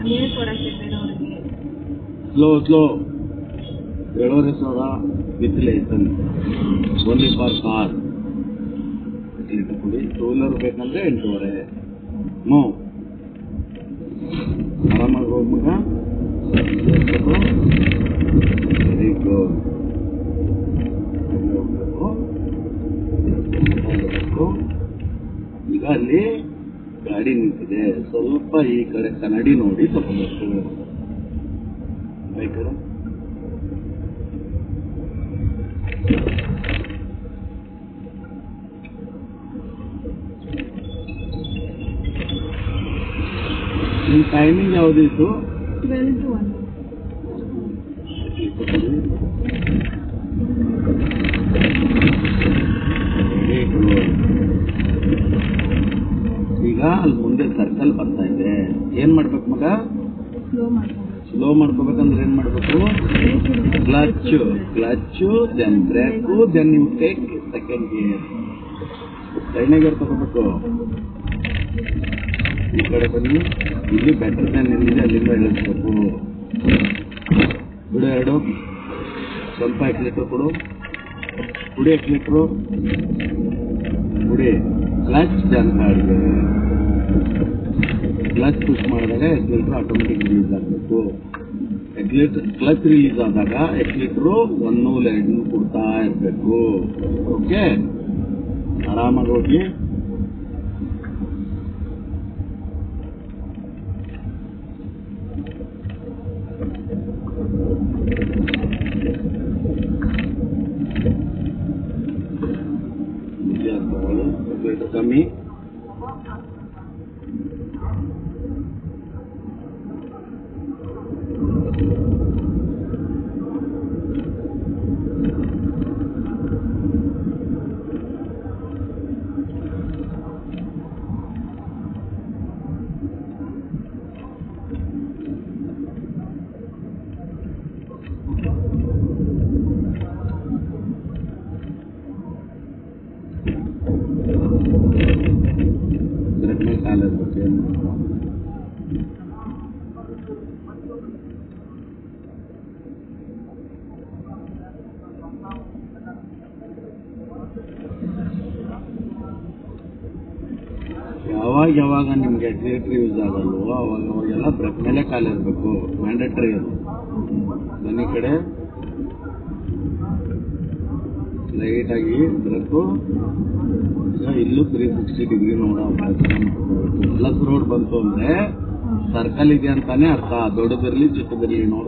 Slow 7,500 with license only for car. ಕೊಡಿ. 2 wheeler ಬೇಕಂದ್ರೆ 8,500. Move ಆರಾಮಾಗಿ ಹೋಗ್ ಮಗ. Very good. ಹೋಗ್ಬೇಕು. ಈಗ ಅಲ್ಲಿ ಗಾಡಿ ನಿಂತಿದೆ, ಸ್ವಲ್ಪ ಈ ಕಡೆ ಕನ್ನಡಿ ನೋಡಿ ತಗೋಬೇಕು. ಬೈಕರ ನಿಮ್ಮ ಟೈಮಿಂಗ್ ಯಾವುದಿತ್ತು? 12 to 1. ಈಗ ಅಲ್ಲಿ ಮುಂದೆ ಸರ್ಕಲ್ ಬರ್ತಾ ಇದೆ. ಏನ್ ಮಾಡ್ಬೇಕು ಮಗ? ಸ್ಲೋ ಮಾಡ್ಕೋಬೇಕಂದ್ರೆ ಏನ್ ಮಾಡ್ಬೇಕು? Clutch then brake then you take second gear. ಎರಡನೇ ಗೇರ್ ತಗೋಬೇಕು. ಈ ಕಡೆ ಬನ್ನಿ. ಇಲ್ಲಿ ಬೆಟರ್ ದೆನ್ ಏನಿದೆ ಅಲ್ಲಿಂದ ಇಳಿಸ್ಬೇಕು. ಬಿಡು. ಎರಡು ಸ್ವಲ್ಪ ಎಕ್ಲಿಟ್ರು ಕೊಡು. ಕುಡಿ ಎಕ್ಲಿಟ್ರು ಕುಡಿ. Clutch then third gear. Clutch push ಮಾಡಿದಾಗ ಎಕ್ಲಿಟ್ರು ಆಟೋಮೆಟಿಕ್ ರಿಲೀಸ್ ಆಗಬೇಕು. ಕ್ಲಚ್ ರಿಲೀಸ್ ಆದಾಗ ಎಕ್ಲಿಟ್ರು 1 ನೂಲ್ 2 ನೂಲ್ ಕೊಡ್ತಾ ಇರಬೇಕು. ಓಕೆ, ಆರಾಮಾಗಿ ಹೋಗಿ. ಕಮ್ಮಿ. ಯಾವಾಗ ನಿಮ್ಗೆ ಎಕ್ಸಿಲೇಟರ್ ಯೂಸ್ ಆಗಲ್ವೋ ಅವಾಗೆಲ್ಲ ಬ್ರೇಕ್ ಮೇಲೆ ಕಾಲಿರ್ಬೇಕು. ಮ್ಯಾಂಡೇಟರಿ ಅದು. ಬನ್ನಿ ಕಡೆ ಲೈಟ್ ಆಗಿ ಬ್ರೇಕು. ಈಗ ಇಲ್ಲೂ 360 ಡಿಗ್ರಿ ನೋಡೋ ಪ್ಲಸ್ ರೋಡ್ ಬಂತು ಅಂದ್ರೆ ಸರ್ಕಲ್ ಇದೆ ಅಂತಾನೆ ಅರ್ಥ. ದೊಡ್ಡದಿರಲಿ ಚಿಕ್ಕದಿರಲಿ ನೋಡಿ